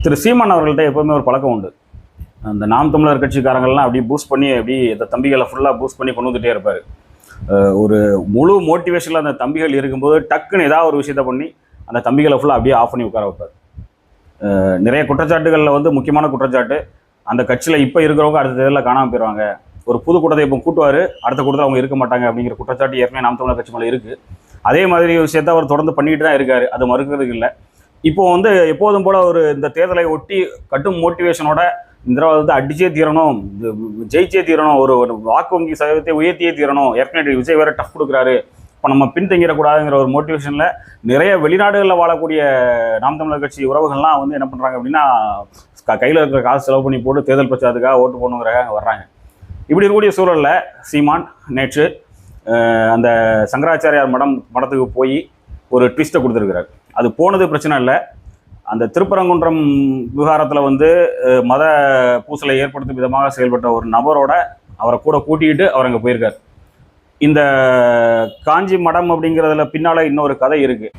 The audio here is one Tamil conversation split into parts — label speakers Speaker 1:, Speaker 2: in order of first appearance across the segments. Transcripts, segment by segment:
Speaker 1: திரு சீமான் அவர்கள்ட்ட எப்போவுமே ஒரு பழக்கம் உண்டு. அந்த நாம் தமிழர் கட்சிக்காரங்கள்லாம் அப்படியே பூஸ்ட் பண்ணி அப்படியே இந்த தம்பிகளை ஃபுல்லாக பூஸ்ட் பண்ணி கொண்டு வந்துகிட்டே இருப்பார். ஒரு முழு மோட்டிவேஷனில் அந்த தம்பிகள் இருக்கும்போது டக்குன்னு ஏதாவது ஒரு விஷயத்த பண்ணி அந்த தம்பிகளை ஃபுல்லாக அப்படியே ஆஃப் பண்ணி உட்கார வைப்பார். நிறைய குற்றச்சாட்டுகளில் வந்து முக்கியமான குற்றச்சாட்டு, அந்த கட்சியில் இப்போ இருக்கிறவங்க அடுத்த தேர்தலில் காணாமல் போயிடுவாங்க, ஒரு புது கூட்டத்தை இப்போ கூட்டுவார், அடுத்த கூட்டத்தில் அவங்க இருக்க மாட்டாங்க அப்படிங்கிற குற்றச்சாட்டு ஏற்கனவே நாம் தமிழர் கட்சி மேலே இருக்குது. அதே மாதிரி விஷயத்த அவர் தொடர்ந்து பண்ணிட்டு தான் இருக்கார், அது மறுக்கிறதுக்கு இல்லை. இப்போ வந்து எப்போதும் போல ஒரு இந்த தேர்தலை ஒட்டி கட்டும் மோட்டிவேஷனோட இந்த வந்து அடிச்சே தீரணும், ஜெயிச்சே தீரணும், ஒரு வாக்கு வங்கி சதவீதத்தை உயர்த்தியே தீரணும், ஏற்கனவே விஜய் வேற டஃப் கொடுக்குறாரு, இப்போ நம்ம பின்தங்கிடக்கூடாதுங்கிற ஒரு மோட்டிவேஷனில் நிறைய வெளிநாடுகளில் வாழக்கூடிய நாம் தமிழர் கட்சி உறவுகள்லாம் வந்து என்ன பண்ணுறாங்க அப்படின்னா, கையில் இருக்கிற காசு செலவு பண்ணி போட்டு தேர்தல் பிரச்சாரத்துக்காக ஓட்டு போடணுங்கிறக்காக வர்றாங்க. இப்படி இருக்கக்கூடிய சூழலில் சீமான் நேற்று அந்த சங்கராச்சாரியார் மடத்துக்கு போய் ஒரு ட்விஸ்ட்டை கொடுத்துருக்கிறார். அது போனது பிரச்சனை இல்லை, அந்த திருப்பரங்குன்றம் விவகாரத்தில் வந்து மத பூசலை ஏற்படுத்தும் விதமாக செயல்பட்ட ஒரு நபரோட அவரை கூட கூட்டிக்கிட்டு அவர் அங்கே போயிருக்கார். இந்த காஞ்சி மடம் அப்படிங்கிறதுல பின்னால் இன்னொரு கதை இருக்குது.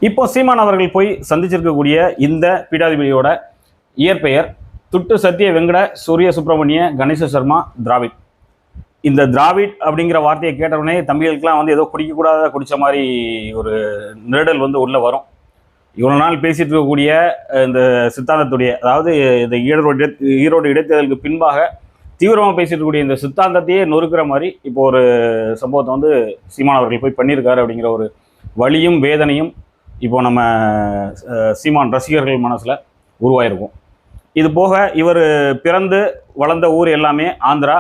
Speaker 1: இப்போ சீமான் அவர்கள் போய் சந்திச்சிருக்கக்கூடிய இந்த பீடாதிபதியோட இயற்பெயர் துட்டு சத்திய வெங்கட சூரிய சுப்பிரமணிய கணேச சர்மா திராவிட். இந்த திராவிட் அப்படிங்கிற வார்த்தையை கேட்டவுடனே தம்பிகளுக்கெல்லாம் வந்து ஏதோ குடிக்கக்கூடாத குடித்த மாதிரி ஒரு நெருடல் வந்து உள்ளே வரும். இவ்வளோ நாள் பேசிட்டு இருக்கக்கூடிய இந்த சித்தாந்தத்துடைய, அதாவது இந்த ஈரோடு இடைத்தேர்தலுக்கு பின்பாக தீவிரமாக பேசிட்டு இருக்கக்கூடிய இந்த சித்தாந்தத்தையே நொறுக்கிற மாதிரி இப்போ ஒரு சம்பவத்தை வந்து சீமான் அவர்கள் போய் பண்ணியிருக்காரு அப்படிங்கிற ஒரு வலியும் வேதனையும் இப்போ நம்ம சீமான் ரசிகர்கள் மனசில் உருவாயிருக்கும். இது போக இவர் பிறந்து வளர்ந்த ஊர் எல்லாமே ஆந்திரா.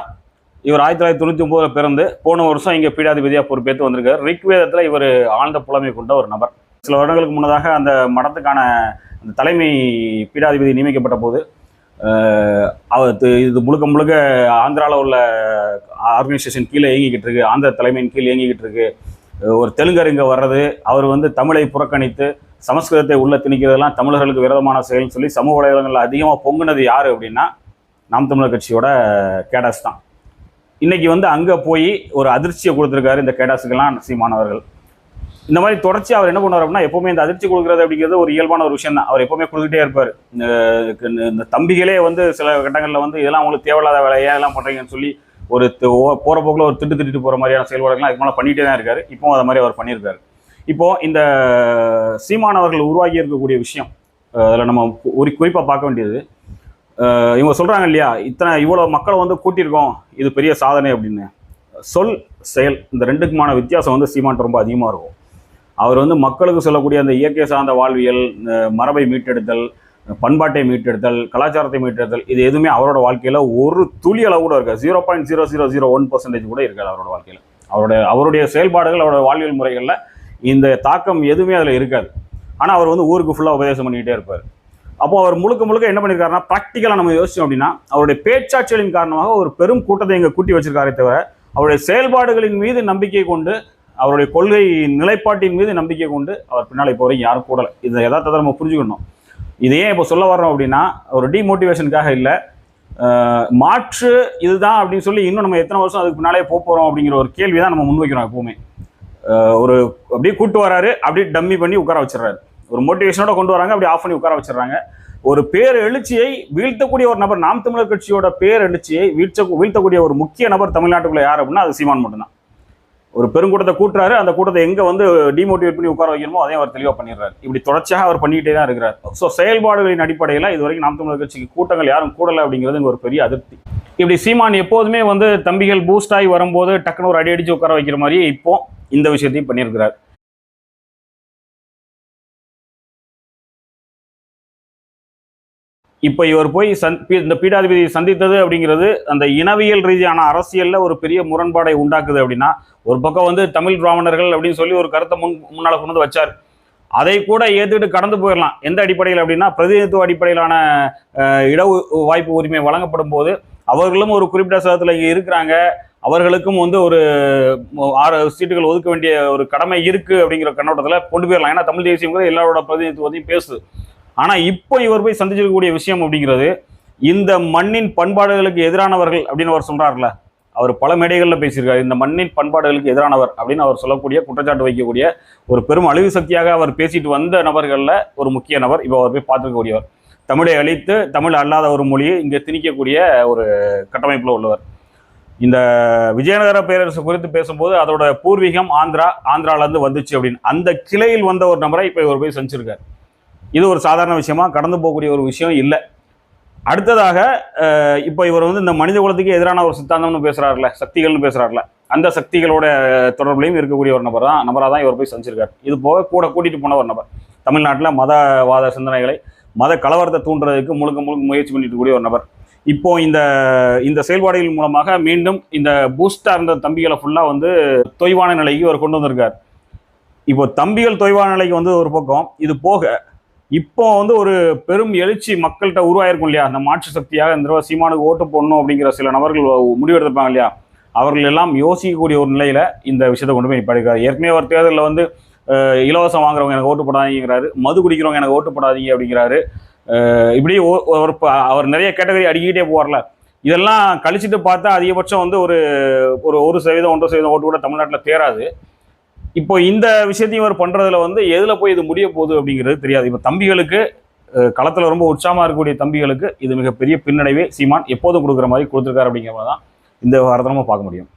Speaker 1: இவர் 1999 பிறந்து போன வருஷம் இங்கே பீடாதிபதியாக பொறுப்பேற்று வந்திருக்கார். ரிக்வேதத்தில் இவர் ஆழ்ந்த புலமை கொண்ட ஒரு நபர். சில வருடங்களுக்கு முன்னதாக அந்த மடத்துக்கான அந்த தலைமை பீடாதிபதி நியமிக்கப்பட்ட போது இது முழுக்க ஆந்திராவில் உள்ள ஆர்கனைசேஷன் கீழே இயங்கிக்கிட்டு இருக்கு, ஆந்திர தலைமையின் கீழே இயங்கிக்கிட்டு இருக்கு. ஒரு தெலுங்கர் இங்கே வர்றது, அவர் வந்து தமிழை புறக்கணித்து சமஸ்கிருதத்தை உள்ள திணிக்கிறதெல்லாம் தமிழர்களுக்கு விரோதமான செயல்னு சொல்லி சமூக வலைதளங்களில் அதிகமாக பொங்குனது யார் அப்படின்னா நாம் தமிழர் கட்சியோட கேடாஸ் தான். இன்றைக்கி வந்து அங்கே போய் ஒரு அதிர்ச்சியை கொடுத்துருக்காரு இந்த கேடாஸுக்கெல்லாம் சீமானவர்கள். இந்த மாதிரி தொடர்ச்சி அவர் என்ன பண்ணுவார் அப்படின்னா, எப்போவுமே இந்த அதிர்ச்சி கொடுக்குறது அப்படிங்கிறது ஒரு இயல்பான ஒரு விஷயம் தான். அவர் எப்போவுமே கொடுத்துக்கிட்டே இருப்பார். இந்த தம்பிகளே வந்து சில கட்டங்களில் வந்து இதெல்லாம் அவங்களுக்கு தேவையில்லாத வேலையை எல்லாம் பண்ணுறீங்கன்னு சொல்லி ஒரு போகிற போக்கில் ஒரு திட்டு போகிற மாதிரியான செயல்பாடுகள்லாம் அதுக்கு மேலே பண்ணிகிட்டே தான் இருக்கார். இப்போவும் அதை மாதிரி அவர் பண்ணியிருக்காரு. இப்போது இந்த சீமான் அவர்கள் உருவாகி இருக்கக்கூடிய விஷயம், அதில் நம்ம ஒரு குறிப்பாக பார்க்க வேண்டியது, இவங்க சொல்கிறாங்க இல்லையா, இவ்வளோ மக்களை வந்து கூட்டியிருக்கோம், இது பெரிய சாதனை அப்படின்னு. சொல் செயல் இந்த ரெண்டுக்குமான வித்தியாசம் வந்து சீமான் ரொம்ப அதிகமாக இருக்கும். அவர் வந்து மக்களுக்கு சொல்லக்கூடிய அந்த இயற்கை சார்ந்த வாழ்வியல், மரபை மீட்டெடுத்தல், பண்பாட்டை மீட்டெடுத்தல், கலாச்சாரத்தை மீட்டெடுத்தல், இது எதுவுமே அவரோட வாழ்க்கையில் ஒரு துளி அளவு கூட இருக்காது. 0.0001% கூட இருக்காது அவரோட வாழ்க்கையில். அவருடைய செயல்பாடுகள், அவரோட வாழ்வியல் முறைகளில் இந்த தாக்கம் எதுவுமே அதில் இருக்காது. ஆனால் அவர் வந்து ஊருக்கு ஃபுல்லாக உபதேசம் பண்ணிக்கிட்டே இருப்பார். அப்போது அவர் முழுக்க என்ன பண்ணியிருக்காருன்னா, ப்ராக்டிக்கலாக நம்ம யோசிச்சோம் அப்படின்னா, அவருடைய பேச்சாட்சிகளின் காரணமாக ஒரு பெரும் கூட்டத்தை இங்கே கூட்டி வச்சிருக்காரே தவிர, அவருடைய செயல்பாடுகளின் மீது நம்பிக்கை கொண்டு, அவருடைய கொள்கை நிலைப்பாட்டின் மீது நம்பிக்கை கொண்டு அவர் பின்னால் இப்போ வரைக்கும் யாரும் கூடலை. இதை யதார்த்தத்தை நம்ம புரிஞ்சுக்கணும். இது ஏன் இப்போ சொல்ல வர்றோம் அப்படின்னா, ஒரு டிமோட்டிவேஷனுக்காக இல்லை, மாற்று இதுதான் அப்படின்னு சொல்லி இன்னும் நம்ம எத்தனை வருஷம் அதுக்கு பின்னாலே போகிறோம் அப்படிங்கிற ஒரு கேள்வி தான் நம்ம முன்வைக்கிறோம். எப்போவுமே ஒரு அப்படியே கூட்டு வராரு, அப்படியே டம்மி பண்ணி உட்கார வச்சிடறாரு. ஒரு மோட்டிவேஷனோட கொண்டு வராங்க, அப்படியே ஆஃப் பண்ணி உட்கார வச்சிடறாங்க. ஒரு பேர் எழுச்சியை வீழ்த்தக்கூடிய ஒரு நபர், நாம் தமிழர் கட்சியோட பேர் எழுச்சியை வீழ்த்தக்கூடிய ஒரு முக்கிய நபர் தமிழ்நாட்டுக்குள்ள யார் அப்படின்னா அது சீமான் மட்டும்தான். ஒரு பெருங்கூட்டத்தை கூட்டுறாரு, அந்த கூட்டத்தை எங்கே வந்து டிமோட்டிவேட் பண்ணி உட்கார வைக்கணுமோ அதையும் அவர் தெளிவாக பண்ணிடுறாரு. இப்படி தொடர்ச்சியாக அவர் பண்ணிக்கிட்டே தான் இருக்கிறார். ஸோ செயல்பாடுகளின் அடிப்படையில் இது வரைக்கும் நாம் தமிழர் கட்சிக்கு கூட்டங்கள் யாரும் கூடலை அப்படிங்கிறது இங்கே ஒரு பெரிய அதிருப்தி. இப்படி சீமான் எப்போதுமே வந்து தம்பிகள் பூஸ்ட் ஆகி வரும்போது டக்குன்னு ஒரு அடி அடிச்சு உட்கார வைக்கிற மாதிரியே இப்போ இந்த விஷயத்தையும் பண்ணியிருக்கிறார். இப்போ இவர் போய் இந்த பீடாதிபதியை சந்தித்தது அப்படிங்கிறது அந்த இனவியல் ரீதியான அரசியலில் ஒரு பெரிய முரண்பாடை உண்டாக்குது. அப்படின்னா ஒரு பக்கம் வந்து தமிழ் பிராமணர்கள் அப்படின்னு சொல்லி ஒரு கருத்தை முன்னால் கொண்டு வந்து வச்சார். அதை கூட ஏற்றுக்கிட்டு கடந்து போயிடலாம். எந்த அடிப்படையில் அப்படின்னா, பிரதிநிதித்துவ அடிப்படையிலான இட வாய்ப்பு உரிமை வழங்கப்படும் போது அவர்களும் ஒரு குறிப்பிட்ட சதத்தில் இங்கே இருக்கிறாங்க, அவர்களுக்கும் வந்து ஒரு 6 சீட்டுகள் ஒதுக்க வேண்டிய ஒரு கடமை இருக்குது அப்படிங்கிற கண்ணோட்டத்தில் கொண்டு போயிடலாம். ஏன்னா தமிழ் தேசியங்கிறது எல்லாரோட பிரதிநிதித்துவத்தையும் பேசுது. ஆனால் இப்போ இவர் போய் சந்திச்சிருக்கக்கூடிய விஷயம் அப்படிங்கிறது, இந்த மண்ணின் பண்பாடுகளுக்கு எதிரானவர்கள் அப்படின்னு அவர் சொல்கிறார்ல, அவர் பல மேடைகளில் பேசியிருக்காரு. இந்த மண்ணின் பண்பாடுகளுக்கு எதிரானவர் அப்படின்னு அவர் சொல்லக்கூடிய குற்றச்சாட்டு வைக்கக்கூடிய ஒரு பெரும் அழிவு சக்தியாக அவர் பேசிட்டு வந்த நபர்களில் ஒரு முக்கிய நபர் இப்போ அவர் போய் பார்த்துருக்கக்கூடியவர். தமிழை அழித்து தமிழ் அல்லாத ஒரு மொழியை இங்கே திணிக்கக்கூடிய ஒரு கட்டமைப்பில் உள்ளவர். இந்த விஜயநகர பேரரசு குறித்து பேசும்போது அதோட பூர்வீகம் ஆந்திராலேருந்து வந்துச்சு அப்படின்னு அந்த கிளையில் வந்த ஒரு நபரை இப்போ இவர் போய் செஞ்சிருக்கார். இது ஒரு சாதாரண விஷயமா கடந்து போகக்கூடிய ஒரு விஷயம் இல்லை. அடுத்ததாக இப்போ இவர் வந்து இந்த மனித குலத்துக்கு எதிரான ஒரு சித்தாந்தம்னு பேசுகிறார்ல, சக்திகள்னு பேசுகிறார்ல, அந்த சக்திகளோட தொடர்புலையும் இருக்கக்கூடிய ஒரு நபராக தான் இவர் போய் செஞ்சிருக்கார். இது போக கூட்டிகிட்டு போன ஒரு நபர். தமிழ்நாட்டில் மதவாத சிந்தனைகளை மத கலவரத்தை தூண்டுறதுக்கு முழுக்க முயற்சி பண்ணிட்டு கூடிய ஒரு நபர். இப்போ இந்த செயல்பாடுகள் மூலமாக மீண்டும் இந்த பூஸ்டாக இருந்த தம்பிகளை ஃபுல்லாக வந்து தொய்வான நிலைக்கு அவர் கொண்டு வந்திருக்கார். இப்போ தம்பிகள் தொய்வான நிலைக்கு வந்து ஒரு பக்கம், இது போக இப்போ வந்து ஒரு பெரும் எழுச்சி மக்கள்கிட்ட உருவாயிருக்கும் இல்லையா, அந்த மாற்று சக்தியாக இந்த சீமானுக்கு ஓட்டு போடணும் அப்படிங்கிற சில நபர்கள் முடிவெடுத்திருப்பாங்க இல்லையா, அவர்கள் எல்லாம் யோசிக்கக்கூடிய ஒரு நிலையில இந்த விஷயத்தை கொண்டு போய் நிப்பாடிருக்காரு. ஏற்கனவே ஒரு தேர்தலில் வந்து இலவசம் வாங்குறவங்க எனக்கு ஓட்டு போடாதீங்கிறாரு, மது குடிக்கிறவங்க எனக்கு ஓட்டு போடாதீங்க அப்படிங்கிறாரு. இப்படி அவர் நிறைய கேட்டகரி அடிக்கிட்டே போவார்ல. இதெல்லாம் கழிச்சுட்டு பார்த்தா அதிகபட்சம் வந்து ஒரு 1% 1% ஓட்டு கூட தமிழ்நாட்டில் தேராது. இப்போ இந்த விஷயத்தையும் அவர் பண்றதுல வந்து எதுல போய் இது முடிய போகுது அப்படிங்கிறது தெரியாது. இப்போ தம்பிகளுக்கு களத்துல ரொம்ப உற்சாகமா இருக்கக்கூடிய தம்பிகளுக்கு இது மிகப்பெரிய பின்னடைவே சீமான் எப்போதும் கொடுக்குற மாதிரி கொடுத்துருக்காரு அப்படிங்கிற மாதிரி தான் இந்த வாரத்தை நம்ம பார்க்க முடியும்.